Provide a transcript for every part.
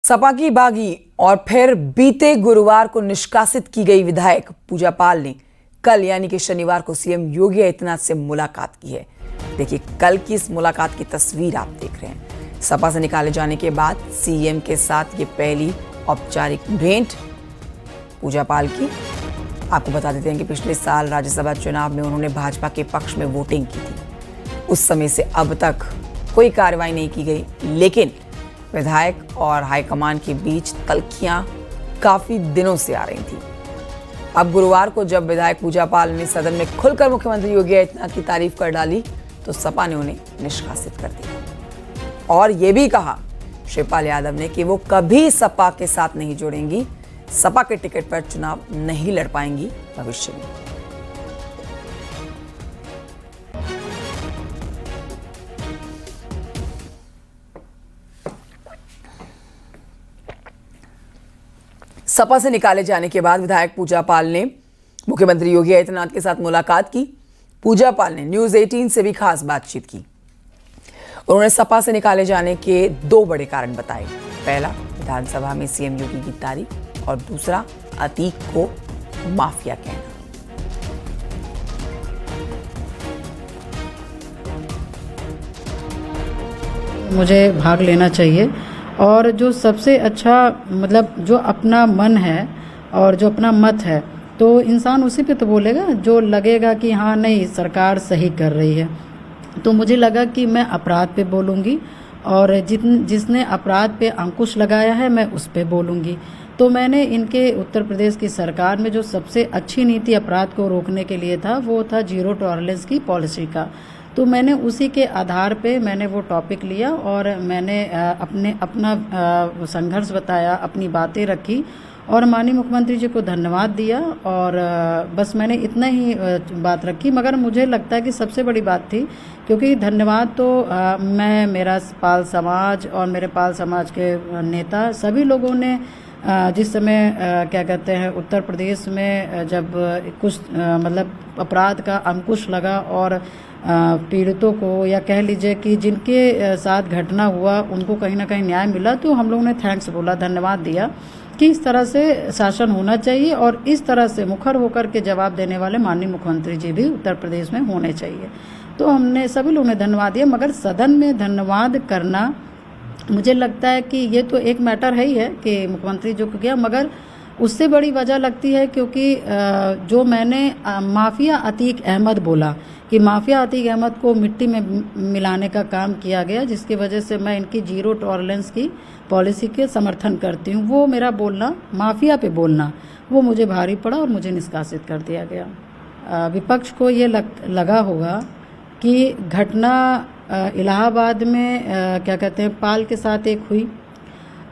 सपा की बागी और फिर बीते गुरुवार को निष्कासित की गई विधायक पूजा पाल ने कल यानी कि शनिवार को सीएम योगी आदित्यनाथ से मुलाकात की है। देखिए कल की इस मुलाकात की तस्वीर आप देख रहे हैं। सपा से निकाले जाने के बाद सीएम के साथ ये पहली औपचारिक भेंट पूजा पाल की। आपको बता देते हैं कि पिछले साल राज्यसभा चुनाव में उन्होंने भाजपा के पक्ष में वोटिंग की थी। उस समय से अब तक कोई कार्रवाई नहीं की गई, लेकिन विधायक और हाईकमान के बीच तल्खियां काफी दिनों से आ रही थी। अब गुरुवार को जब विधायक पूजा पाल ने सदन में खुलकर मुख्यमंत्री योगी आदित्यनाथ की तारीफ कर डाली तो सपा ने उन्हें निष्कासित कर दिया और ये भी कहा शिवपाल यादव ने कि वो कभी सपा के साथ नहीं जुड़ेंगी, सपा के टिकट पर चुनाव नहीं लड़ पाएंगी भविष्य में। सपा से निकाले जाने के बाद विधायक पूजा पाल ने मुख्यमंत्री योगी आदित्यनाथ के साथ मुलाकात की। पूजा पाल ने न्यूज़ 18 से भी खास बातचीत की। उन्होंने सपा से निकाले जाने के दो बड़े कारण बताए। पहला, विधानसभा में सीएम योगी की तारीफ और दूसरा, अतीक को माफिया कहना। मुझे भाग लेना चाहिए और जो सबसे अच्छा मतलब जो अपना मन है और जो अपना मत है तो इंसान उसी पे तो बोलेगा जो लगेगा कि हाँ नहीं सरकार सही कर रही है। तो मुझे लगा कि मैं अपराध पे बोलूँगी और जिसने अपराध पे अंकुश लगाया है मैं उस पे बोलूँगी। तो मैंने इनके उत्तर प्रदेश की सरकार में जो सबसे अच्छी नीति अपराध को रोकने के लिए था वो था जीरो टॉलरेंस की पॉलिसी का। तो मैंने उसी के आधार पे मैंने वो टॉपिक लिया और मैंने अपना संघर्ष बताया, अपनी बातें रखी और माननीय मुख्यमंत्री जी को धन्यवाद दिया और बस मैंने इतना ही बात रखी। मगर मुझे लगता है कि सबसे बड़ी बात थी क्योंकि धन्यवाद तो मैं, मेरा पाल समाज और मेरे पाल समाज के नेता सभी लोगों ने जिस समय क्या कहते हैं उत्तर प्रदेश में जब कुछ मतलब अपराध का अंकुश लगा और पीड़ितों को या कह लीजिए कि जिनके साथ घटना हुआ उनको कहीं ना कहीं न्याय मिला तो हम लोगों ने थैंक्स बोला, धन्यवाद दिया कि इस तरह से शासन होना चाहिए और इस तरह से मुखर होकर के जवाब देने वाले माननीय मुख्यमंत्री जी भी उत्तर प्रदेश में होने चाहिए। तो हमने सभी लोगों ने धन्यवाद दिया। मगर सदन में धन्यवाद करना मुझे लगता है कि ये तो एक मैटर है ही है कि मुख्यमंत्री जो किया, मगर उससे बड़ी वजह लगती है क्योंकि जो मैंने माफिया अतीक अहमद बोला कि माफिया अतीक अहमद को मिट्टी में मिलाने का काम किया गया, जिसकी वजह से मैं इनकी जीरो टॉलरेंस की पॉलिसी के समर्थन करती हूँ। वो मेरा बोलना, माफिया पे बोलना, वो मुझे भारी पड़ा और मुझे निष्कासित कर दिया गया। विपक्ष को ये लगा होगा कि घटना इलाहाबाद में क्या कहते हैं पाल के साथ एक हुई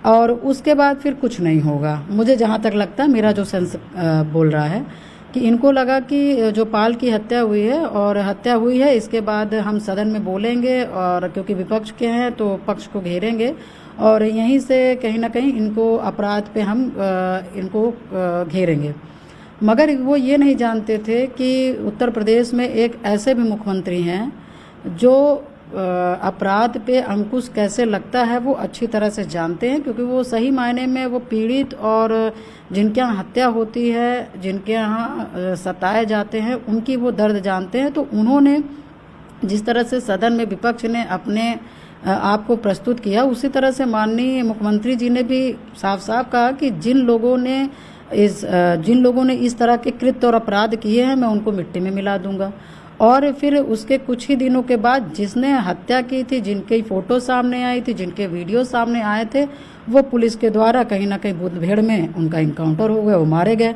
और उसके बाद फिर कुछ नहीं होगा। मुझे जहाँ तक लगता है, मेरा जो सेंस बोल रहा है कि इनको लगा कि जो पाल की हत्या हुई है और हत्या हुई है इसके बाद हम सदन में बोलेंगे और क्योंकि विपक्ष के हैं तो पक्ष को घेरेंगे और यहीं से कहीं ना कहीं इनको अपराध पे हम इनको घेरेंगे। मगर वो ये नहीं जानते थे कि उत्तर प्रदेश में एक ऐसे भी मुख्यमंत्री हैं जो अपराध पे अंकुश कैसे लगता है वो अच्छी तरह से जानते हैं, क्योंकि वो सही मायने में वो पीड़ित और जिनके यहाँ हत्या होती है, जिनके यहाँ सताए जाते हैं, उनकी वो दर्द जानते हैं। तो उन्होंने जिस तरह से सदन में विपक्ष ने अपने आप को प्रस्तुत किया उसी तरह से माननीय मुख्यमंत्री जी ने भी साफ साफ कहा कि जिन लोगों ने इस तरह के कृत्य और अपराध किए हैं मैं उनको मिट्टी में मिला दूंगा। और फिर उसके कुछ ही दिनों के बाद जिसने हत्या की थी, जिनकी फ़ोटो सामने आई थी, जिनके वीडियो सामने आए थे, वो पुलिस के द्वारा कहीं ना कहीं मुठभेड़ में उनका इनकाउंटर हो गया, वो मारे गए।